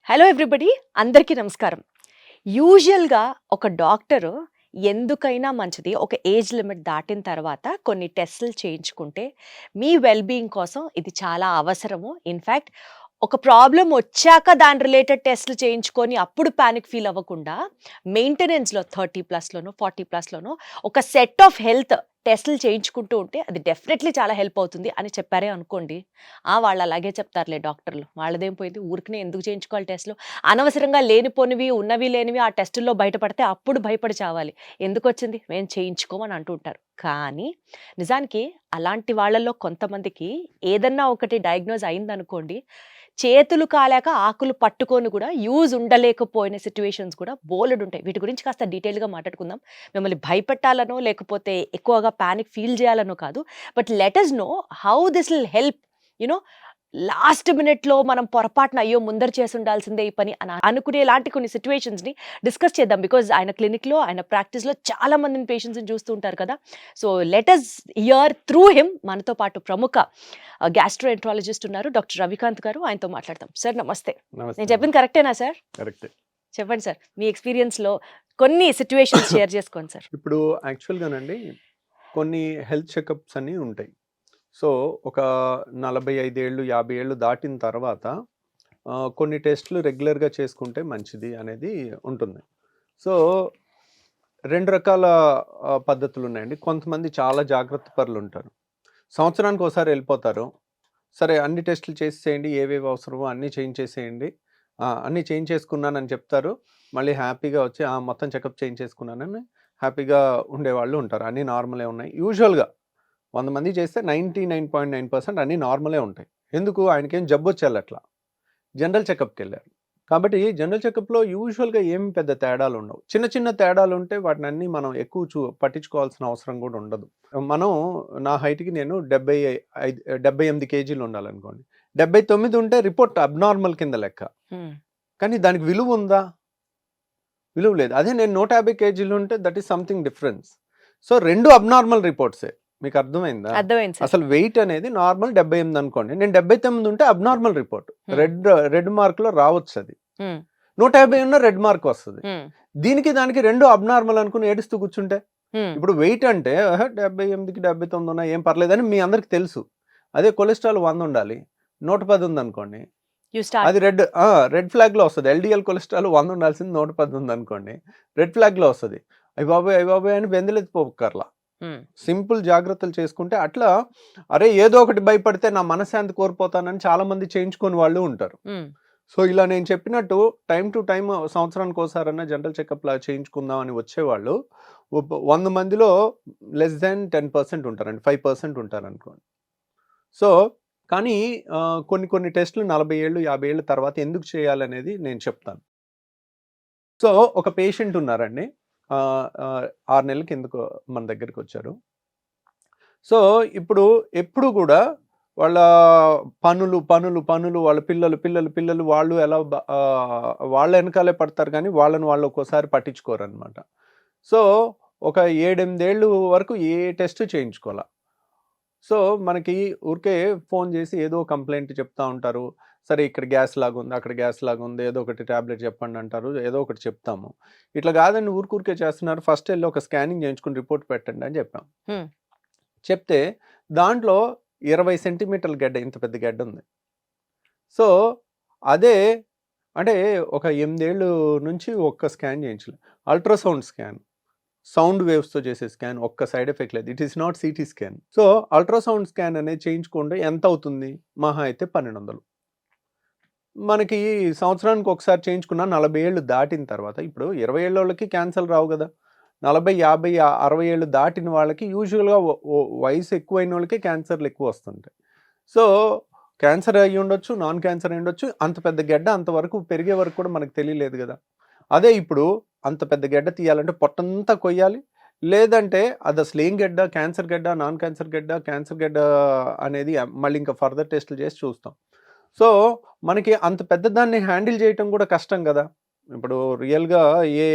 Hello everybody, అందరికీ నమస్కారం. యూజువల్‌గా ఒక డాక్టరు ఎందుకైనా మంచిది ఒక ఏజ్ లిమిట్ దాటిన తర్వాత కొన్ని టెస్టులు చేయించుకుంటే మీ వెల్ బీయింగ్ కోసం ఇది చాలా అవసరము. ఇన్‌ఫాక్ట్ ఒక ప్రాబ్లమ్ వచ్చాక దాని రిలేటెడ్ టెస్టులు చేయించుకొని అప్పుడు పానిక్ ఫీల్ అవ్వకుండా మెయింటెనెన్స్‌లో 30 ప్లస్‌లోనో, 40 ప్లస్‌లోనో ఒక సెట్ ఆఫ్ హెల్త్ టెస్టులు చేయించుకుంటూ ఉంటే అది డెఫినెట్‌లీ చాలా హెల్ప్ అవుతుంది అని చెప్పారే అనుకోండి. వాళ్ళు అలాగే చెప్తారులే డాక్టర్లు. వాళ్ళదేం పోయింది, ఊరికనే ఎందుకు చేయించుకోవాలి టెస్టులు? అనవసరంగా లేనిపోనివి, ఉన్నవి లేనివి ఆ టెస్టుల్లో బయటపడితే అప్పుడు భయపడి చావాలి. ఎందుకొచ్చింది? మేము చేయించుకోమని అంటూ ఉంటారు. కానీ నిజానికి అలాంటి వాళ్ళలో కొంతమందికి ఏదన్నా ఒకటి డయాగ్నోస్ అయిందనుకోండి, చేతులు కాలాక ఆకులు పట్టుకొని కూడా యూజ్ ఉండలేకపోయిన సిట్యుయేషన్స్ కూడా బోలెడుంటాయి. వీటి గురించి కాస్త డీటెయిల్‌గా మాట్లాడుకుందాం. మిమ్మల్ని భయపెట్టాలనో, లేకపోతే ఎక్కువగా పానిక్ ఫీల్ చేయాలనో కాదు. But let us know how this will help you know last మినిట్‌లో మనం పొరపాటున అయ్యో! ముందర చేసుండాల్సిందే ఈ పని అని అనుకునేలాంటి కొన్ని సిట్యుయేషన్స్‌ని డిస్కస్ చేద్దాం. బికాజ్ ఆయన క్లినిక్‌లో, ఆయన ప్రాక్టీస్‌లో చాలా మందిని పేషెంట్స్‌ని చూస్తూ ఉంటారు కదా! So let us hear through him. మనతో పాటు ప్రముఖ గ్యాస్ట్రోఎంట్రాలజిస్ట్ ఉన్నారు డాక్టర్ రవికాంత్ గారు. ఆయనతో మాట్లాడదాం. సార్ నమస్తే. నమస్తే నేను చెప్పింది కరెక్టేనా సార్? కరెక్టే. చెప్పండి సార్. మీ ఎక్స్‌పీరియన్స్‌లో కొన్ని సిట్యుయేషన్స్ షేర్ చేసుకోండి సార్. ఇప్పుడు యాక్చువల్‌గానండి కొన్ని హెల్త్ చెకప్స్ అని ఉంటాయి. సో, ఒక 45 ఏళ్ళు, 50 ఏళ్ళు దాటిన తర్వాత కొన్ని టెస్టులు రెగ్యులర్‌గా చేసుకుంటే మంచిది అనేది ఉంటుంది. సో, 2 రకాల పద్ధతులున్నాయండి. కొంతమంది చాలా జాగ్రత్త పరులుంటారు. సంవత్సరానికి ఓసారి వెళ్ళిపోతారు. సరే అన్ని టెస్టులు చేసేసేయండి, ఏవేవి అవసరమో అన్నీ చేయించేసేయండి. అన్నీ చేయించేసుకున్నానని చెప్తారు. మళ్ళీ హ్యాపీగా వచ్చి మొత్తం చెకప్ చేయించేసుకున్నానని హ్యాపీగా ఉండేవాళ్ళు ఉంటారు. అన్నీ నార్మలే ఉన్నాయి. యూజువల్‌గా 100 మంది చేస్తే 99.9% అన్నీ నార్మలే ఉంటాయి. ఎందుకు? ఆయనకేం జబ్బొచ్చి ఎళ్ళట్ల. జనరల్ చెకప్‌కెళ్ళారు. కాబట్టి జనరల్ చెకప్‌లో యూజువల్‌గా ఏమి పెద్ద తేడాలుండవు. చిన్న చిన్న తేడాలుంటే వాటినన్నీ మనం ఎక్కువ పట్టించుకోవాల్సిన అవసరం కూడా ఉండదు. మనం నా హైట్‌కి నేను 78 కేజీలు ఉండాలనుకోండి. 79 ఉంటే రిపోర్ట్ అబ్నార్మల్ కింద లెక్క. హ్మ్. కానీ దానికి విలువ ఉందా? విలువ లేదు. అదే నేను 150 కేజీలు ఉంటే that is something difference. So 2 abnormal రిపోర్ట్సే. మీకు అర్థమైందా? అర్థమైంది సార్. అసలు వెయిట్ అనేది నార్మల్ 78 అనుకోండి. నేను 79 ఉంటే అబ్నార్మల్ రిపోర్ట్. రెడ్ మార్క్‌లో రావచ్చు అది. హ్మ్. 150 ఉన్న రెడ్ మార్క్ వస్తది. హ్మ్. దీనికి దానికి 2 అబ్నార్మల్ అనుకుని ఏడుస్తూ కూర్చుంటే హ్మ్. ఇప్పుడు వెయిట్ అంటే 78కి 79 ఉన్నా ఏం పర్లేదని మీ అందరికి తెలుసు. అదే కొలెస్ట్రాల్ 100 ఉండాలి. 110 ఉందనుకోండి. You start. అది రెడ్ ఫ్లాగ్‌లో వస్తది. ఎల్‌డీఎల్ కొలెస్ట్రాల్ 100 ఉండాల్సింది 110 ఉందనుకోండి. రెడ్ ఫ్లాగ్‌లో వస్తది. అయ్య బాబోయ్ అని బెంబేలెత్తిపోక్కర్లా. హ్మ్. సింపుల్ జాగ్రత్తలు చేసుకుంటే అట్లా అరే ఏదో ఒకటి భయపడితే నా మనశ్శాంతి కోల్పోతానని చాలా మంది చేయించుకొని వాళ్ళు ఉంటారు. హ్మ్. సో ఇలా నేను చెప్పినట్టు టైం టు టైం సంవత్సరానికి ఒకసారన్నా జనరల్ చెకప్ లా చేయించుకుందాం అని వచ్చేవాళ్ళు 100 మందిలో లెస్ దాన్ 10% ఉంటారండి. 5% ఉంటారనుకోండి. సో కానీ కొన్ని టెస్టులు 40 ఏళ్ళు 50 ఏళ్ళ తర్వాత ఎందుకు చేయాలనేది నేను చెప్తాను. సో ఒక పేషెంట్ ఉన్నారండి. 6 నెలల కిందకు మన దగ్గరికి వచ్చారు. సో ఇప్పుడు ఎప్పుడు కూడా వాళ్ళ పనులు వాళ్ళ పిల్లలు వాళ్ళు ఎలా వాళ్ళ వెనకాలే పడతారు కానీ వాళ్ళని వాళ్ళు ఒక్కోసారి పట్టించుకోరనమాట. సో ఒక 7-8 ఏళ్ళు వరకు ఏ టెస్ట్ చేయించుకోవాల. సో మనకి ఊరికే ఫోన్ చేసి ఏదో కంప్లైంట్ చెప్తా ఉంటారు. సరే ఇక్కడ గ్యాస్ లాగుంది, అక్కడ గ్యాస్ లాగుంది, ఏదో ఒకటి టాబ్లెట్ చెప్పండి అంటారు. ఏదో ఒకటి చెప్తాము. ఇట్లా కాదండి ఊరికే చేస్తున్నారు. ఫస్ట్ వెళ్ళి ఒక స్కానింగ్ చేయించుకుని రిపోర్ట్ పెట్టండి అని చెప్పాం. హ్మ్. చెప్తే దాంట్లో 20 సెంటీమీటర్ల గడ్డ, ఇంత పెద్ద గడ్డ ఉంది. సో అదే అంటే ఒక 8 ఏళ్ళు నుంచి ఒక్క స్కాన్ చేయించలేదు. అల్ట్రాసౌండ్ స్కాన్, సౌండ్ వేవ్స్‌తో చేసే స్కాన్ ఒక్క సైడ్ ఎఫెక్ట్ లేదు. It is not CT scan. So ultrasound scan అనేది చేయించుకుంటే ఎంత అవుతుంది? మహా అయితే 1200. మనకి సంవత్సరానికి ఒకసారి చేయించుకున్న 40 ఏళ్ళు దాటిన తర్వాత ఇప్పుడు 20 ఏళ్ళోళ్ళకి క్యాన్సర్ రావు కదా! 40, 50, 60 ఏళ్ళు దాటిన వాళ్ళకి యూజువల్‌గా వయసు ఎక్కువైన వాళ్ళకే క్యాన్సర్‌లు ఎక్కువ వస్తుంటాయి. సో క్యాన్సర్ అయ్యి ఉండొచ్చు, నాన్ క్యాన్సర్ అయ్యి ఉండొచ్చు. అంత పెద్ద గెడ్డ అంతవరకు పెరిగే వరకు కూడా మనకు తెలియలేదు కదా! అదే ఇప్పుడు అంత పెద్ద గెడ్డ తీయాలంటే పొట్టంతా కొయ్యాలి. లేదంటే అది అసలు ఏం గెడ్డ, క్యాన్సర్ గెడ్డ, నాన్ క్యాన్సర్ గెడ్డ, క్యాన్సర్ గెడ్డ అనేది మళ్ళీ ఇంకా ఫర్దర్ టెస్టులు చేసి చూస్తాం. సో మనకి అంత పెద్దదాన్ని హ్యాండిల్ చేయటం కూడా కష్టం కదా! ఇప్పుడు రియల్‌గా ఏ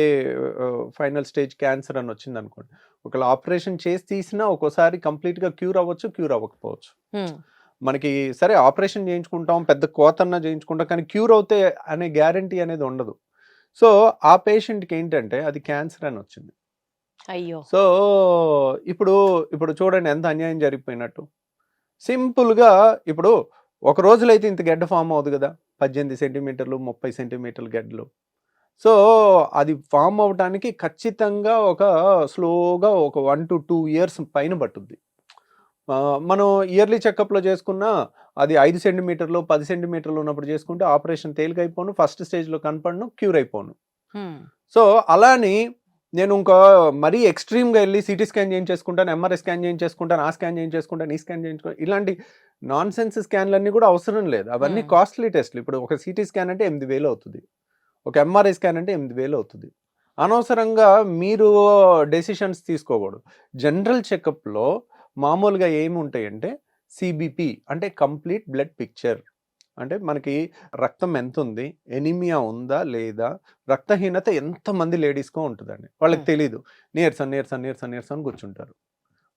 ఫైనల్ స్టేజ్ క్యాన్సర్ అని వచ్చిందనుకోండి. ఒకవేళ ఆపరేషన్ చేసి తీసినా ఒక్కోసారి కంప్లీట్‌గా క్యూర్ అవ్వచ్చు, క్యూర్ అవ్వకపోవచ్చు. హ్మ్. మనకి సరే ఆపరేషన్ చేయించుకుంటాం, పెద్ద కోతన్నా చేయించుకుంటాం, కానీ క్యూర్ అవుతే అనే గ్యారంటీ అనేది ఉండదు. సో ఆ పేషెంట్కి ఏంటంటే అది క్యాన్సర్ అని వచ్చింది. అయ్యో! సో ఇప్పుడు ఇప్పుడు చూడండి ఎంత అన్యాయం జరిగిపోయినట్టు. సింపుల్గా ఇప్పుడు ఒక రోజులో అయితే ఇంత గెడ్డ ఫామ్ అవుతుంది కదా, 18 సెంటీమీటర్లు 30 సెంటీమీటర్ల గెడ్డలు. సో అది ఫామ్ అవడానికి ఖచ్చితంగా ఒక స్లోగా ఒక 1 to 2 years పైన పట్టుద్ది. మనం ఇయర్లీ చెకప్లో చేసుకున్న అది 5 సెంటీమీటర్లు 10 సెంటీమీటర్లు ఉన్నప్పుడు చేసుకుంటే ఆపరేషన్ తేలికైపోను, ఫస్ట్ స్టేజ్లో కనపడను, క్యూర్ అయిపోను. సో అలాని నేను ఇంకా మరీ ఎక్స్ట్రీమ్గా వెళ్ళి సిటీ స్కాన్ చేయించేసుకుంటాను, ఎంఆర్ఐ స్కాన్ చేయించేసుకుంటాను, ఆ స్కాన్ చేయించేసుకుంటాను, ఈ స్కాన్ చేయించుకుంటాను, ఇలాంటి నాన్ సెన్స్ స్కాన్లన్నీ కూడా అవసరం లేదు. అవన్నీ కాస్ట్లీ టెస్ట్లు. ఇప్పుడు ఒక సిటీ స్కాన్ అంటే 8,000 అవుతుంది, ఒక ఎంఆర్ఐ స్కాన్ అంటే 8,000 అవుతుంది. అనవసరంగా మీరు డెసిషన్స్ తీసుకోకూడదు. జనరల్ చెకప్లో మామూలుగా ఏమి ఉంటాయంటే సిబిపి అంటే కంప్లీట్ బ్లడ్ పిక్చర్, అంటే మనకి రక్తం ఎంత ఉంది, ఎనీమియా ఉందా లేదా, రక్తహీనత ఎంతమంది లేడీస్కో ఉంటుందండి. వాళ్ళకి తెలీదు, నీరసం నీరసం నీరసం నీరసం అని కూర్చుంటారు.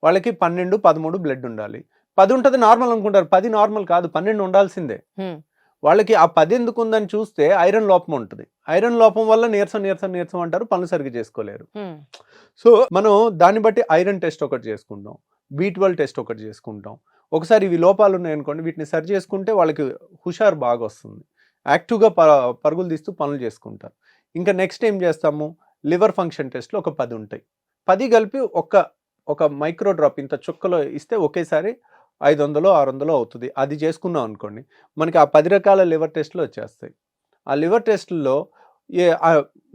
వాళ్ళకి 12, 13 బ్లడ్ ఉండాలి. 10 ఉంటుంది నార్మల్ అనుకుంటారు, 10 నార్మల్ కాదు, 12 ఉండాల్సిందే. వాళ్ళకి ఆ 10 ఎందుకు ఉందని చూస్తే ఐరన్ లోపం ఉంటుంది. ఐరన్ లోపం వల్ల నీరసం నీరసం నీరసం అంటారు, పనులు సరిగ్గా చేసుకోలేరు. సో మనం దాన్ని బట్టి ఐరన్ టెస్ట్ ఒకటి చేసుకుంటాం, B12 టెస్ట్ ఒకటి చేసుకుంటాం. ఒకసారి ఇవి లోపాలు ఉన్నాయనుకోండి, వీటిని సరి చేసుకుంటే వాళ్ళకి హుషారు బాగా వస్తుంది, యాక్టివ్గా పరుగులు తీస్తూ పనులు చేసుకుంటారు. ఇంకా నెక్స్ట్ ఏం చేస్తాము, లివర్ ఫంక్షన్ టెస్ట్లు ఒక 10 ఉంటాయి. 10 కలిపి ఒక మైక్రో డ్రాప్ ఇంత చుక్కలో ఇస్తే ఒకేసారి 500 600 అవుతుంది. అది చేసుకున్నాం అనుకోండి, మనకి ఆ 10 రకాల లివర్ టెస్ట్లు వచ్చేస్తాయి. ఆ లివర్ టెస్ట్లో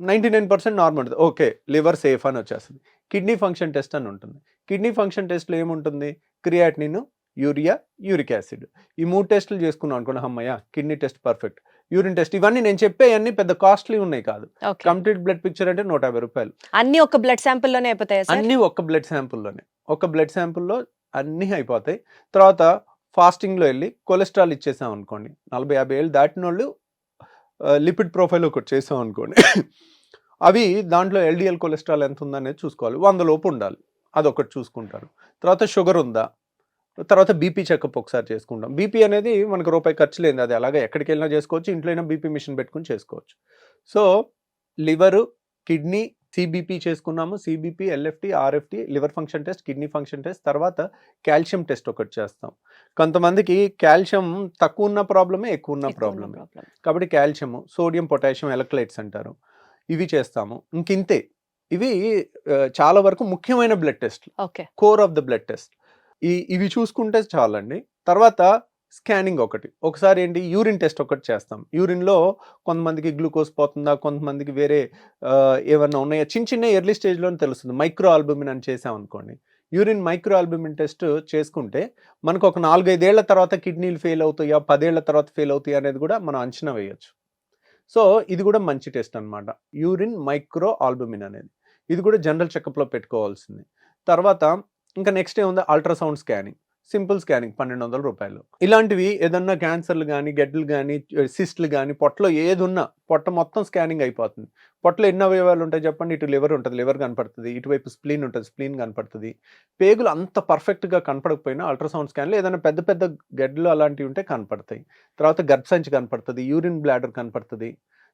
99% నార్మల్, ఓకే లివర్ సేఫ్ అని వచ్చేస్తుంది. కిడ్నీ ఫంక్షన్ టెస్ట్ అని ఉంటుంది. కిడ్నీ ఫంక్షన్ టెస్ట్లో ఏముంటుంది, క్రియాటినిన్, యూరియా, యూరిక్ యాసిడ్, ఈ 3 టెస్టులు చేసుకున్నాం అనుకోండి, అమ్మయ్య kidney test perfect. Urine test, ఇవన్నీ నేను చెప్పేవన్నీ పెద్ద కాస్ట్లీ ఉన్నాయి కాదు. కంప్లీట్ బ్లడ్ పిక్చర్ అంటే 150 రూపాయలు. అన్ని ఒక బ్లడ్ శాంపుల్లోనే అయిపోతాయి, అన్ని ఒక్క బ్లడ్ శాంపుల్లోనే, ఒక బ్లడ్ శాంపుల్లో అన్నీ అయిపోతాయి. తర్వాత ఫాస్టింగ్లో వెళ్ళి కొలెస్ట్రాల్ ఇచ్చేసాం అనుకోండి, 40-50 ఏళ్ళు దాటిన వాళ్ళు లిపిడ్ ప్రొఫైల్ ఒకటి చేసాం అనుకోండి, అవి దాంట్లో LDL కొలెస్ట్రాల్ ఎంత ఉందనేది చూసుకోవాలి, 100 లోపు ఉండాలి, అదొకటి చూసుకుంటారు. తర్వాత షుగర్ ఉందా, తర్వాత బీపీ చెకప్ ఒకసారి చేసుకుంటాం. బీపీ అనేది మనకు రూపాయి ఖర్చు లేదు, అది అలాగే ఎక్కడికి వెళ్ళినా చేసుకోవచ్చు, ఇంట్లో అయినా బీపీ మిషన్ పెట్టుకుని చేసుకోవచ్చు. సో లివరు, కిడ్నీ, సిబిపి చేసుకున్నాము, CBP, LFT, RFT, liver function test, kidney function test. తర్వాత కాల్షియం టెస్ట్ ఒకటి చేస్తాం. కొంతమందికి కాల్షియం తక్కువ ఉన్న ప్రాబ్లమే, ఎక్కువ ఉన్న ప్రాబ్లమే, కాబట్టి కాల్షియము, సోడియం, పొటాషియం ఎలక్ట్రోలైట్స్ అంటారు, ఇవి చేస్తాము. ఇంకింతే. ఇవి చాలా వరకు ముఖ్యమైన blood test, core of the blood test. ఇవి చూసుకుంటే చాలండి. తర్వాత స్కానింగ్ ఒకసారి ఏంటి, యూరిన్ టెస్ట్ ఒకటి చేస్తాం. యూరిన్లో కొంతమందికి గ్లూకోజ్ పోతుందా, కొంతమందికి వేరే ఏమన్నా ఉన్నాయా, చిన్న చిన్న ఎర్లీ స్టేజ్లోనే తెలుస్తుంది. మైక్రో ఆల్బుమిన్ అని చేసాం అనుకోండి, యూరిన్ మైక్రో ఆల్బుమిన్ టెస్ట్ చేసుకుంటే మనకు ఒక 4-5 ఏళ్ల తర్వాత కిడ్నీలు ఫెయిల్ అవుతాయా, 10 ఏళ్ల తర్వాత ఫెయిల్ అవుతాయా అనేది కూడా మనం అంచనా వేయచ్చు. సో ఇది కూడా మంచి టెస్ట్ అనమాట, యూరిన్ మైక్రో ఆల్బుమిన్ అనేది. ఇది కూడా జనరల్ చెకప్లో పెట్టుకోవాల్సింది. తర్వాత ఇంకా నెక్స్ట్ ఏముంది, అల్ట్రాసౌండ్ స్కానింగ్, సింపుల్ స్కానింగ్ 1200 రూపాయలు. ఇలాంటివి ఏదన్నా క్యాన్సర్లు కానీ, గెడ్డలు కానీ, సిస్ట్లు కానీ, పొట్టలో ఏది ఉన్నా పొట్ట మొత్తం స్కానింగ్ అయిపోతుంది. పొట్టలో ఎన్ని అవయవాలు ఉంటాయి చెప్పండి, ఇటు లివర్ ఉంటుంది, లివర్ కనపడుతుంది, ఇటువైపు స్ప్లీన్ ఉంటుంది, స్ప్లీన్ కనపడుతుంది. పేగులు అంత పర్ఫెక్ట్గా కనపడకపోయినా అల్ట్రాసౌండ్ స్కాన్లో ఏదైనా పెద్ద పెద్ద గెడ్డలు అలాంటివి ఉంటే కనపడతాయి. తర్వాత గర్భసంచి కనపడుతుంది, యూరిన్ బ్లాడర్ కనపడుతుంది,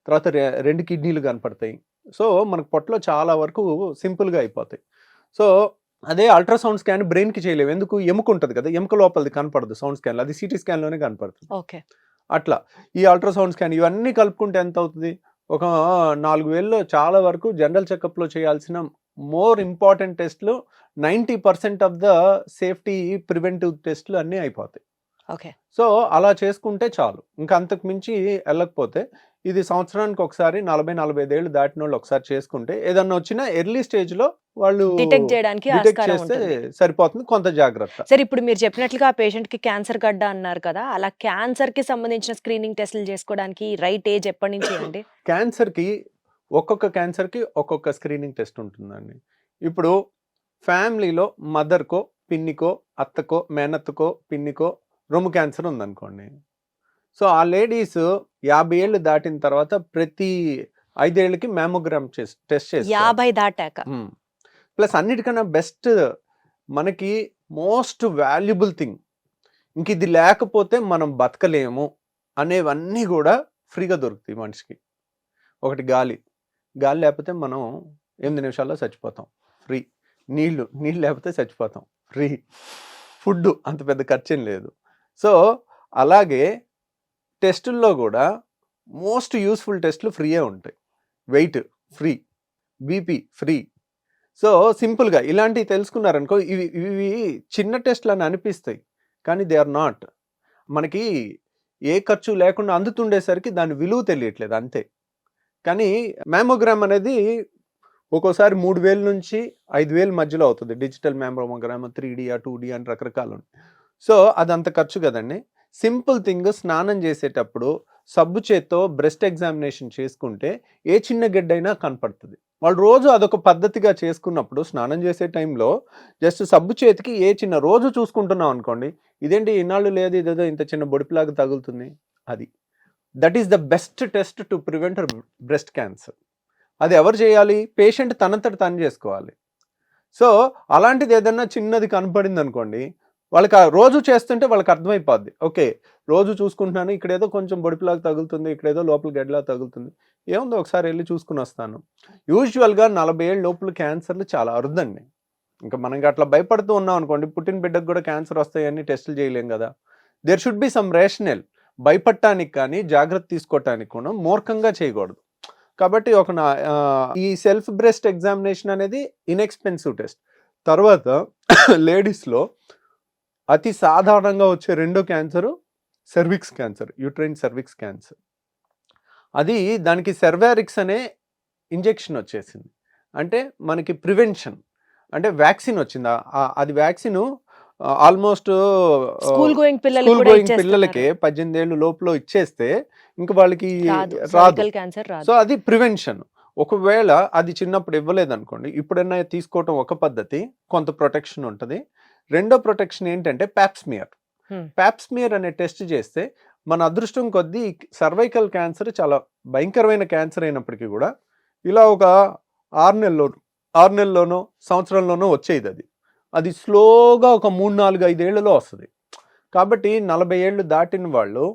తర్వాత 2 కిడ్నీలు కనపడతాయి. సో మనకు పొట్టలో చాలా వరకు సింపుల్గా అయిపోతాయి. సో అదే అల్ట్రాసౌండ్ స్కాన్ బ్రెయిన్కి చేయలేవు, ఎందుకు, ఎముక ఉంటుంది కదా, ఎముక లోపలిది కనపడదు సౌండ్ స్కాన్లో, అది సిటీ స్కాన్లోనే కనపడుతుంది. అట్లా ఈ అల్ట్రాసౌండ్ స్కాన్ ఇవన్నీ కలుపుకుంటే ఎంత అవుతుంది, ఒక 4,000లో చాలా వరకు జనరల్ చెకప్లో చేయాల్సిన మోర్ ఇంపార్టెంట్ టెస్ట్లు 90% ఆఫ్ ద సేఫ్టీ ప్రివెంటివ్ టెస్ట్లు అన్నీ అయిపోతాయి. సో అలా చేసుకుంటే చాలు, ఇంకా అంతకు మించి వెళ్ళకపోతే ఇది సంవత్సరానికి ఒకసారి 40-45 ఏళ్ళు దాటిన వాళ్ళు ఒకసారి చేసుకుంటే ఏదన్నా వచ్చినా ఎర్లీ స్టేజ్లో వాళ్ళు డిటెక్ట్ చేస్తే సరిపోతుంది, కొంత జాగ్రత్త. సరే, ఇప్పుడు మీరు చెప్పినట్లుగా ఆ పేషెంట్ కి క్యాన్సర్ గడ్డ అన్నారు కదా, అలా క్యాన్సర్ కి సంబంధించిన స్క్రీనింగ్ టెస్టులు చేసుకోవడానికి రైట్ ఏజ్ ఎప్పటి నుంచి అండి? ఒక్కొక్క క్యాన్సర్కి ఒక్కొక్క స్క్రీనింగ్ టెస్ట్ ఉంటుందండి. ఇప్పుడు ఫ్యామిలీలో మదర్కో, పిన్నికో, అత్తకో, మేనత్తకో, పిన్నికో రొమ్ము క్యాన్సర్ ఉందనుకోండి, సో ఆ లేడీస్ 50 ఏళ్ళు దాటిన తర్వాత ప్రతి 5 ఏళ్ళకి మ్యామోగ్రామ్ టెస్ట్ చేస్తారు. 50 దాటాక. ప్లస్ అన్నిటికన్నా బెస్ట్, మనకి మోస్ట్ వాల్యుబుల్ థింగ్, ఇంక ఇది లేకపోతే మనం బతకలేము అనేవన్నీ కూడా ఫ్రీగా దొరుకుతాయి మనిషికి. ఒకటి గాలి లేకపోతే మనం 8 నిమిషాల్లో చచ్చిపోతాం, ఫ్రీ. నీళ్ళు లేకపోతే చచ్చిపోతాం, ఫ్రీ. ఫుడ్ అంత పెద్ద ఖర్చేం లేదు. సో అలాగే టెస్టుల్లో కూడా మోస్ట్ యూస్ఫుల్ టెస్టులు ఫ్రీయే ఉంటాయి. Weight free, BP free. So సింపుల్గా ఇలాంటివి తెలుసుకున్నారనుకో, ఇవి ఇవి చిన్న టెస్ట్లు అని అనిపిస్తాయి, కానీ దే ఆర్ నాట్. మనకి ఏ ఖర్చు లేకుండా అందుతుండేసరికి దాని విలువ తెలియట్లేదు అంతే. కానీ మ్యామోగ్రామ్ అనేది ఒక్కోసారి 3,000 నుంచి 5,000 మధ్యలో అవుతుంది. డిజిటల్ మ్యామోగ్రామ్ 3D 2D అని రకరకాలు ఉన్నాయి. సో అదంత ఖర్చు కదండి. సింపుల్ థింగ్, స్నానం చేసేటప్పుడు సబ్బు చేత్తో బ్రెస్ట్ ఎగ్జామినేషన్ చేసుకుంటే ఏ చిన్న గెడ్డైనా కనపడుతుంది. వాళ్ళు రోజు అదొక పద్ధతిగా చేసుకున్నప్పుడు స్నానం చేసే టైంలో జస్ట్ సబ్బు చేతికి ఏ చిన్న రోజు చూసుకుంటున్నాం అనుకోండి, ఇదేంటి ఇన్నాళ్ళు లేదు, ఇదేదో ఇంత చిన్న బొడిపిలాగా తగులుతుంది, అది that is the best test to prevent breast cancer. అది ఎవరు చేయాలి? పేషెంట్ తనంతట తను చేసుకోవాలి. సో అలాంటిది ఏదన్నా చిన్నది కనపడింది అనుకోండి, వాళ్ళకి రోజు చేస్తుంటే వాళ్ళకి అర్థమైపోద్ది, ఓకే రోజు చూసుకుంటున్నాను, ఇక్కడేదో కొంచెం బొడిపిలాగా తగులుతుంది, ఇక్కడేదో లోపల గడ్డలా తగులుతుంది, ఏముందో ఒకసారి వెళ్ళి చూసుకుని వస్తాను. యూజువల్గా 40 ఏళ్ళ లోపల క్యాన్సర్లు చాలా అరుదండి. ఇంకా మనకి అట్లా భయపడుతూ ఉన్నాం అనుకోండి, పుట్టిన బిడ్డకు కూడా క్యాన్సర్ వస్తాయని టెస్టులు చేయలేం కదా. There should be some rational. భయపడటానికి కానీ జాగ్రత్త తీసుకోవటానికి కూడా మూర్ఖంగా చేయకూడదు. కాబట్టి ఈ సెల్ఫ్ బ్రెస్ట్ ఎగ్జామినేషన్ అనేది ఇన్ఎక్స్పెన్సివ్ టెస్ట్. తర్వాత లేడీస్లో అతి సాధారణంగా వచ్చే రెండో cancer cervix cancer, uterine cervix cancer. అది దానికి సెర్వారిక్స్ అనే ఇంజెక్షన్ వచ్చేసింది. అంటే మనకి ప్రివెన్షన్, అంటే వ్యాక్సిన్ వచ్చింది. అది వ్యాక్సిన్ ఆల్మోస్ట్ స్కూల్ గోయింగ్ పిల్లలకి 18 ఏళ్ళు లోపల ఇచ్చేస్తే ఇంకా వాళ్ళకి రాదు. సో అది ప్రివెన్షన్. ఒకవేళ అది చిన్నప్పుడు ఇవ్వలేదు అనుకోండి, ఇప్పుడైనా తీసుకోవటం ఒక పద్ధతి, కొంత ప్రొటెక్షన్ ఉంటుంది. రెండో ప్రొటెక్షన్ ఏంటంటే ప్యాప్స్మియర్. ప్యాప్స్మియర్ అనే టెస్ట్ చేస్తే మన అదృష్టం కొద్దీ సర్వైకల్ క్యాన్సర్ చాలా భయంకరమైన క్యాన్సర్ అయినప్పటికీ కూడా ఇలా ఒక 6 నెలల్లోనో సంవత్సరంలోనో వచ్చేది. అది స్లోగా ఒక 3, 4, 5 ఏళ్లలో వస్తుంది. కాబట్టి 40 ఏళ్ళు దాటిన వాళ్ళు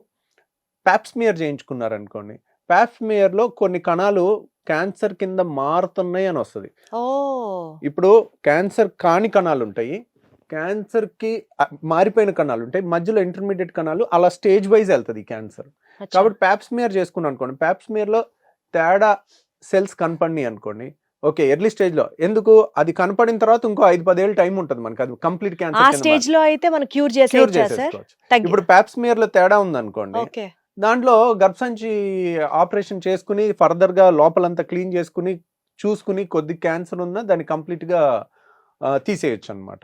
ప్యాప్స్మియర్ చేయించుకున్నారనుకోండి, ప్యాప్స్మియర్లో కొన్ని కణాలు క్యాన్సర్ కింద మారుతున్నాయి అని వస్తుంది. ఇప్పుడు క్యాన్సర్ కాని కణాలు ఉంటాయి, క్యాన్సర్కి మారిపోయిన కణాలు ఉంటాయి, మధ్యలో ఇంటర్మీడియట్ కణాలు, అలా స్టేజ్ వైజ్ వెళ్తుంది ఈ క్యాన్సర్. కాబట్టి ప్యాప్స్మియర్ చేసుకున్నాం అనుకోండి, ప్యాప్స్మియర్లో తేడా సెల్స్ కనపడినాయి అనుకోండి, ఓకే ఎర్లీ స్టేజ్ లో. ఎందుకు? అది కనపడిన తర్వాత ఇంకో 5-10 ఏళ్ళు టైం ఉంటుంది మనకి, అది కంప్లీట్ క్యాన్సర్ స్టేజ్ లో అయితే మనం క్యూర్ చేసేసుకోవచ్చు. ఇప్పుడు ప్యాప్స్మియర్ లో తేడా ఉంది అనుకోండి, దాంట్లో గర్భసంచి ఆపరేషన్ చేసుకుని ఫర్దర్ గా లోపలంతా క్లీన్ చేసుకుని చూసుకుని కొద్ది క్యాన్సర్ ఉన్నా దాన్ని కంప్లీట్ గా తీసేయచ్చు అనమాట.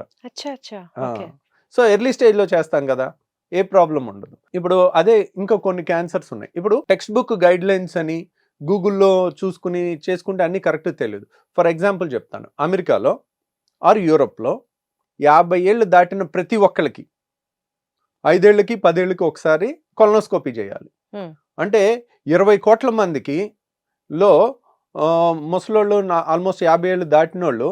సో ఎర్లీ స్టేజ్ లో చేస్తాం కదా, ఏ ప్రాబ్లం ఉండదు. ఇప్పుడు అదే ఇంకా కొన్ని క్యాన్సర్స్ ఉన్నాయి. ఇప్పుడు టెక్స్ట్ బుక్ గైడ్ లైన్స్ అని గూగుల్లో చూసుకుని చేసుకుంటే అన్నీ కరెక్ట్ తెలియదు. ఫర్ ఎగ్జాంపుల్ చెప్తాను, అమెరికాలో ఆర్ యూరోప్లో 50 ఏళ్ళు దాటిన ప్రతి ఒక్కరికి 5 ఏళ్ళకి 10 ఏళ్ళకి ఒకసారి కొలనోస్కోపీ చేయాలి. అంటే 20 కోట్ల మందికి లో ముసలోళ్ళు ఆల్మోస్ట్ 50 ఏళ్ళు దాటిన వాళ్ళు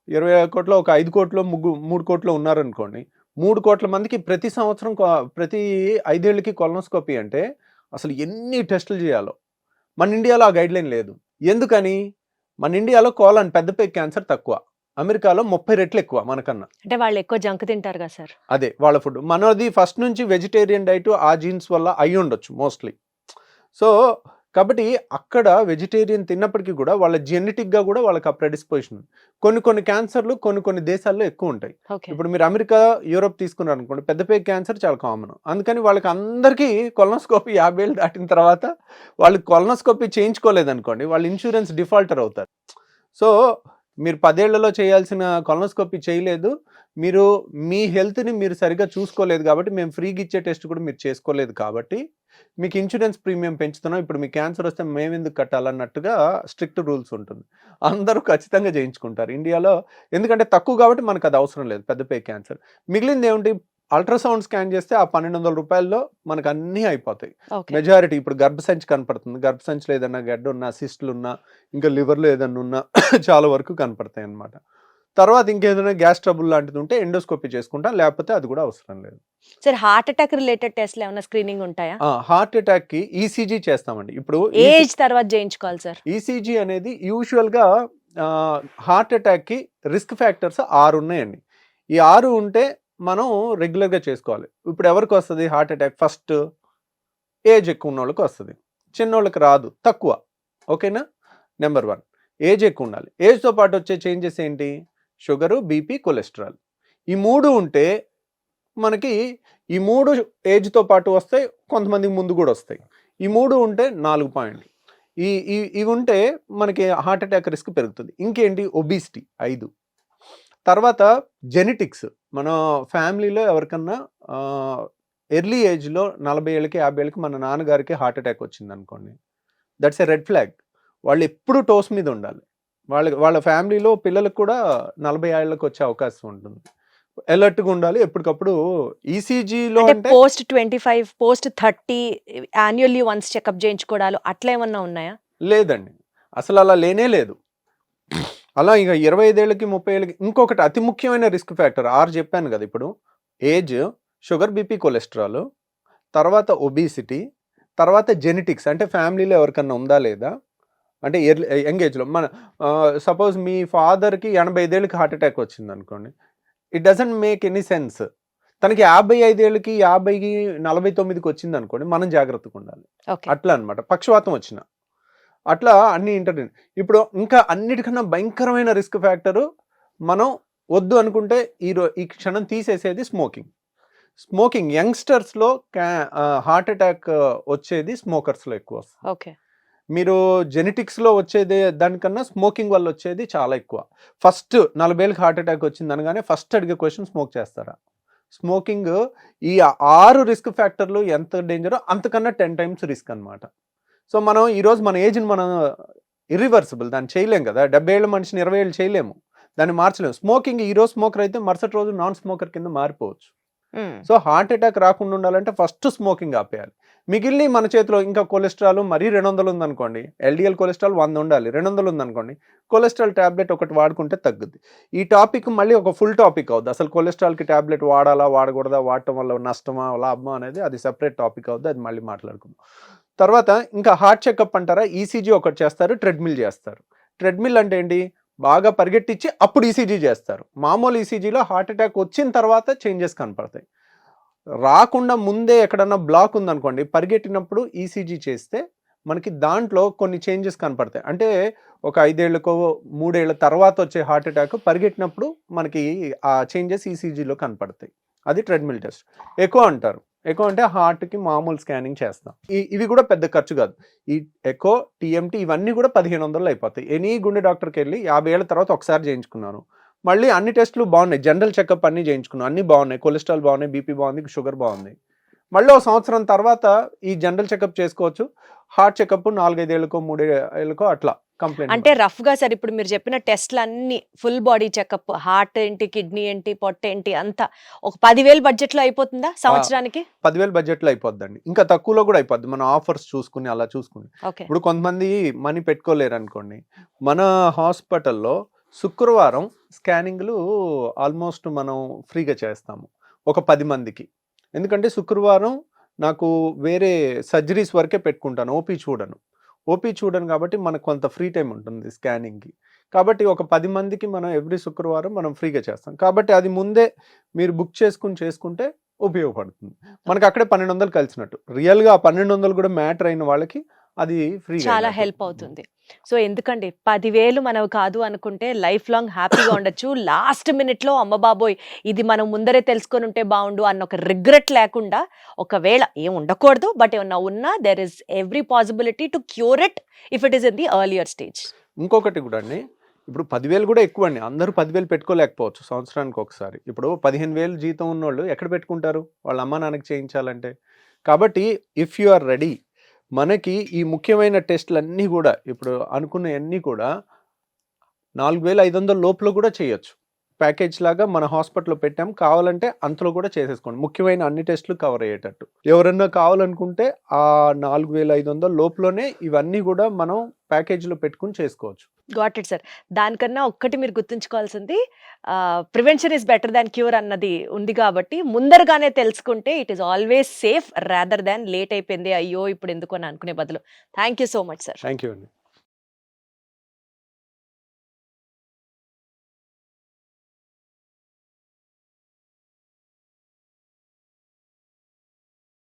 20 కోట్ల ఒక 5 కోట్లు 3 కోట్లు ఉన్నారనుకోండి, 3 కోట్ల మందికి ప్రతి సంవత్సరం ప్రతి 5 ఏళ్ళకి కొలనోస్కోపీ అంటే అసలు ఎన్ని టెస్టులు చేయాలో. మన ఇండియాలో ఆ గైడ్ లైన్ లేదు. ఎందుకని? మన ఇండియాలో కోలన్ పెద్ద పేగు క్యాన్సర్ తక్కువ, అమెరికాలో 30 రెట్లు ఎక్కువ మనకన్నా. అంటే వాళ్ళు ఎక్కువ జంక్ తింటారు కదా సార్, అదే వాళ్ళ ఫుడ్. మనది ఫస్ట్ నుంచి వెజిటేరియన్ డైట్, ఆ జీన్స్ వల్ల అయి ఉండొచ్చు మోస్ట్లీ. సో కాబట్టి అక్కడ వెజిటేరియన్ తిన్నప్పటికీ కూడా వాళ్ళ జెనెటిక్ గా కూడా వాళ్ళకి ఆ ప్రెడిస్పోజిషన్. కొన్ని క్యాన్సర్లు కొన్ని దేశాల్లో ఎక్కువ ఉంటాయి. ఇప్పుడు మీరు అమెరికా, యూరోప్ తీసుకున్నారు అనుకోండి, పెద్ద పేగు క్యాన్సర్ చాలా కామన్. అందుకని వాళ్ళకి అందరికీ కొలనోస్కోపీ 50 ఏళ్ళు దాటిన తర్వాత వాళ్ళు కొలనోస్కోపీ చేయించుకోలేదనుకోండి, వాళ్ళు ఇన్సూరెన్స్ డిఫాల్టర్ అవుతారు. సో మీరు 10 ఏళ్లలో చేయాల్సిన కొలనోస్కోపీ చేయలేదు, మీరు మీ హెల్త్ని మీరు సరిగ్గా చూసుకోలేదు కాబట్టి, మేము ఫ్రీగా ఇచ్చే టెస్ట్ కూడా మీరు చేసుకోలేదు కాబట్టి మీకు ఇన్సూరెన్స్ ప్రీమియం పెంచుతున్నాం, ఇప్పుడు మీకు క్యాన్సర్ వస్తే మేము ఎందుకు కట్టాలన్నట్టుగా స్ట్రిక్ట్ రూల్స్ ఉంటుంది. అందరూ ఖచ్చితంగా చేయించుకుంటారు ఇండియాలో, ఎందుకంటే తక్కువ కాబట్టి మనకు అది అవసరం లేదు పెద్ద పేగు క్యాన్సర్. మిగిలింది ఏమిటి? అల్ట్రాసౌండ్ స్కాన్ చేస్తే ఆ 1200 రూపాయల్లో మనకు అన్నీ అయిపోతాయి. మెజారిటీ ఇప్పుడు గర్భసంచి కనపడుతుంది, గర్భసంచిలో ఏదన్నా గడ్డ ఉన్నా, సిస్టులు ఉన్నా, ఇంకా లివర్లో ఏదన్నా ఉన్నా చాలా వరకు కనపడతాయి అన్నమాట. తర్వాత ఇంకేదైనా గ్యాస్ ట్రబుల్ లాంటిది ఉంటే ఎండోస్కోపీ చేసుకుంటాం, లేకపోతే అది కూడా అవసరం లేదు. సార్ హార్ట్ అటాక్ రిలేటెడ్ టెస్ట్లు ఏమైనా స్క్రీనింగ్ ఉంటాయా? హార్ట్ అటాక్కి ఈసీజీ చేస్తామండి. ఇప్పుడు ఏజ్ తర్వాత చేయించుకోవాలి సార్? ఈసీజీ అనేది యూజువల్గా హార్ట్ అటాక్కి రిస్క్ ఫ్యాక్టర్స్ 6 ఉన్నాయండి. ఈ 6 ఉంటే మనం రెగ్యులర్గా చేసుకోవాలి. ఇప్పుడు ఎవరికి వస్తుంది హార్ట్ అటాక్? ఫస్ట్ ఏజ్ ఎక్కువ ఉన్న వాళ్ళకి వస్తుంది, చిన్నోళ్ళకి రాదు, తక్కువ. ఓకేనా? నెంబర్ 1 ఏజ్ ఎక్కువ ఉండాలి. ఏజ్తో పాటు వచ్చే చేంజెస్ ఏంటి? Sugar, BP, cholesterol. ఈ 3 ఉంటే మనకి ఈ 3 ఏజ్తో పాటు వస్తాయి, కొంతమందికి ముందు కూడా వస్తాయి. ఈ 3 ఉంటే 4 పాయింట్లు. ఇవి ఉంటే మనకి హార్ట్ అటాక్ రిస్క్ పెరుగుతుంది. ఇంకేంటి? ఒబిసిటీ 5. తర్వాత జెనెటిక్స్. మన ఫ్యామిలీలో ఎవరికన్నా ఎర్లీ ఏజ్లో 40 ఏళ్ళకి 50 ఏళ్ళకి మన నాన్నగారికి హార్ట్ అటాక్ వచ్చింది అనుకోండి, దట్స్ ఎ రెడ్ ఫ్లాగ్. వాళ్ళు ఎప్పుడు టోస్ మీద ఉండాలి. వాళ్ళ ఫ్యామిలీలో పిల్లలకు కూడా 40 ఏళ్ళకి వచ్చే అవకాశం ఉంటుంది. అలర్ట్గా ఉండాలి ఎప్పటికప్పుడు. ఈసీజీలో అంటే post 25, post 30 annually once checkup చేయించుకోవడాలు అట్లా ఏమన్నా ఉన్నాయా? లేదండి, అసలు అలా లేనే లేదు. అలా ఇక 25 ఏళ్ళకి 30 ఏళ్ళకి ఇంకొకటి అతి ముఖ్యమైన రిస్క్ ఫ్యాక్టర్ 6 చెప్పాను కదా. ఇప్పుడు ఏజ్, షుగర్, బీపీ, కొలెస్ట్రాల్, తర్వాత ఒబిసిటీ, తర్వాత జెనెటిక్స్ అంటే ఫ్యామిలీలో ఎవరికన్నా ఉందా లేదా, అంటే యంగ్ ఏజ్లో. మన సపోజ్ మీ ఫాదర్కి 85 ఏళ్ళకి హార్ట్ అటాక్ వచ్చింది అనుకోండి, it doesn't make any sense. తనకి 55 ఏళ్ళకి 50కి 49కి వచ్చింది అనుకోండి, మనం జాగ్రత్తగా ఉండాలి. అట్లా అనమాట. పక్షవాతం వచ్చిన అట్లా అన్ని ఇప్పుడు ఇంకా అన్నిటికన్నా భయంకరమైన రిస్క్ ఫ్యాక్టరు మనం వద్దు అనుకుంటే ఈ క్షణం తీసేసేది స్మోకింగ్. యంగ్స్టర్స్లో హార్ట్ అటాక్ వచ్చేది స్మోకర్స్లో ఎక్కువ వస్తుంది. ఓకే. మీరు జెనెటిక్స్లో వచ్చేది దానికన్నా స్మోకింగ్ వల్ల వచ్చేది చాలా ఎక్కువ. ఫస్ట్ 40 ఏళ్ళకి హార్ట్ అటాక్ వచ్చింది అనగానే ఫస్ట్ అడిగే క్వశ్చన్ స్మోక్ చేస్తారా? స్మోకింగ్ ఈ 6 రిస్క్ ఫ్యాక్టర్లు ఎంత డేంజరో అంతకన్నా 10 టైమ్స్ రిస్క్ అనమాట. సో మనం ఈరోజు మన ఏజ్ని మనం ఇర్రివర్సిబుల్, దాన్ని చేయలేం కదా. 70 ఏళ్ళ మనిషిని 20 ఏళ్ళు చేయలేము, దాన్ని మార్చలేము. స్మోకింగ్ ఈరోజు స్మోకర్ అయితే మరుసటి రోజు నాన్ స్మోకర్ కింద మారిపోవచ్చు. సో హార్ట్ అటాక్ రాకుండా ఉండాలంటే ఫస్ట్ స్మోకింగ్ ఆపేయాలి. మిగిలిన మన చేతిలో ఇంకా కొలెస్ట్రాల్ మరీ 200 ఉందనుకోండి, ఎల్డిఎల్ కొలెస్ట్రాల్ 100 ఉండాలి, 200 ఉందనుకోండి, కొలెస్ట్రాల్ ట్యాబ్లెట్ ఒకటి వాడుకుంటే తగ్గుద్ది. ఈ టాపిక్ మళ్ళీ ఒక ఫుల్ టాపిక్ అవుద్ది. అసలు కొలెస్ట్రాల్కి ట్యాబ్లెట్ వాడాలా వాడకూడదా, వాడటం వల్ల నష్టమా లాభమా అనేది అది సెపరేట్ టాపిక్ అవుద్ది, అది మళ్ళీ మాట్లాడుకుందాం. తర్వాత ఇంకా హార్ట్ చెకప్ అంటారా, ఈసీజీ ఒకటి చేస్తారు, ట్రెడ్మిల్ చేస్తారు. ట్రెడ్మిల్ అంటే ఏంటి? బాగా పరిగెట్టించి అప్పుడు ఈసీజీ చేస్తారు. మామూలు ఈసీజీలో హార్ట్ అటాక్ వచ్చిన తర్వాత చేంజెస్ కనపడతాయి. రాకుండా ముందే ఎక్కడన్నా బ్లాక్ ఉందనుకోండి, పరిగెట్టినప్పుడు ఈసీజీ చేస్తే మనకి దాంట్లో కొన్ని చేంజెస్ కనపడతాయి. అంటే ఒక 5 ఏళ్ళకో 3 ఏళ్ళ తర్వాత వచ్చే హార్ట్ అటాక్ పరిగెట్టినప్పుడు మనకి ఆ చేంజెస్ ఈసీజీలో కనపడతాయి. అది ట్రెడ్మిల్ టెస్ట్. ఎకో అంటారు. ఎకో అంటే హార్ట్కి మామూలు స్కానింగ్ చేస్తాం. ఇవి కూడా పెద్ద ఖర్చు కాదు. ఈ ఎకో, టీఎంటీ ఇవన్నీ కూడా 1500 అయిపోతాయి. ఎనీ గుండె డాక్టర్కి వెళ్ళి 50 ఏళ్ళ తర్వాత ఒకసారి చేయించుకున్నాను, మళ్ళీ అన్ని టెస్టులు బాగున్నాయి, జనరల్ చెకప్ అన్నీ చేయించుకున్నాను, అన్నీ బాగున్నాయి, కొలెస్ట్రాల్ బాగున్నాయి, బీపీ బాగుంది, షుగర్ బాగుంది, మళ్ళీ ఒక సంవత్సరం తర్వాత ఈ జనరల్ చెకప్ చేసుకోవచ్చు. హార్ట్ చెకప్ 4-5 ఏళ్ళకో 3 ఏళ్ళకో అట్లా కంప్లైంట్. అంటే రఫ్ గా సార్ ఇప్పుడు మీరు చెప్పిన టెస్ట్లు అన్ని ఫుల్ బాడీ చెకప్, హార్ట్ ఏంటి, కిడ్నీ ఏంటి, పొట్ట ఏంటి, అంతా ఒక 10,000 బడ్జెట్ లో అయిపోతుందా సంవత్సరానికి? 10,000 బడ్జెట్ లో అయిపోద్దండి. ఇంకా తక్కువలో కూడా అయిపోద్ది, మన ఆఫర్స్ చూసుకుని అలా చూసుకుని. ఇప్పుడు కొంతమంది మనీ పెట్టుకోలేరు అనుకోండి, మన హాస్పిటల్లో శుక్రవారం స్కానింగ్లు ఆల్మోస్ట్ మనం ఫ్రీగా చేస్తాము ఒక 10 మందికి. ఎందుకంటే శుక్రవారం నాకు వేరే సర్జరీస్ వరకే పెట్టుకుంటాను, ఓపీ చూడను కాబట్టి మనకు కొంత ఫ్రీ టైం ఉంటుంది స్కానింగ్కి. కాబట్టి ఒక 10 మందికి మనం ఎవ్రీ శుక్రవారం మనం ఫ్రీగా చేస్తాం. కాబట్టి అది ముందే మీరు బుక్ చేసుకుంటే ఉపయోగపడుతుంది. మనకు అక్కడే 1200 కలిసినట్టు. రియల్గా 1200 కూడా మ్యాటర్ అయిన వాళ్ళకి అది ఫ్రీ, చాలా హెల్ప్ అవుతుంది. సో ఎందుకండి 10,000 మనవి కాదు అనుకుంటే లైఫ్ లాంగ్ హ్యాపీగా ఉండొచ్చు. లాస్ట్ మినిట్లో అమ్మ బాబోయ్ ఇది మనం ముందరే తెలుసుకొని ఉంటే బాగుండు అన్న ఒక రిగ్రెట్ లేకుండా, ఒకవేళ ఏం ఉండకూడదు బట్ ఏమన్నా ఉన్నా there is every possibility to cure it if it is in the earlier stage. ఇంకొకటి కూడా అండి, ఇప్పుడు 10,000 కూడా ఎక్కువ అండి. అందరూ 10,000 పెట్టుకోలేకపోవచ్చు సంవత్సరానికి ఒకసారి. ఇప్పుడు 15,000 జీతం ఉన్నోళ్ళు ఎక్కడ పెట్టుకుంటారు వాళ్ళ అమ్మ నాన్నకి చేయించాలంటే? కాబట్టి ఇఫ్ యు ఆర్ రెడీ, మనకి ఈ ముఖ్యమైన టెస్టులు అన్నీ కూడా ఇప్పుడు అనుకున్నవన్నీ కూడా 4,500 లోపల కూడా చేయొచ్చు. ప్యాకేజ్ లాగా మన హాస్పిటల్లో పెట్టాం, కావాలంటే అంతలో కూడా చేసేసుకోండి, ముఖ్యమైన అన్ని టెస్టులు కవర్ అయ్యేటట్టు. ఎవరన్నా కావాలనుకుంటే ఆ 4,500 లోపలనే ఇవన్నీ కూడా మనం ప్యాకేజీలో పెట్టుకుని చేసుకోవచ్చు. Got it sir. దానికన్నా ఒక్కటి మీరు గుర్తుంచుకోవాల్సింది prevention is better than cure అన్నది ఉంది కాబట్టి ముందరగానే తెలుసుకుంటే it is always safe rather than late అయిపోయింది అయ్యో ఇప్పుడు ఎందుకు అని అనుకునే బదులు. Thank you so much sir. Thank you అండి.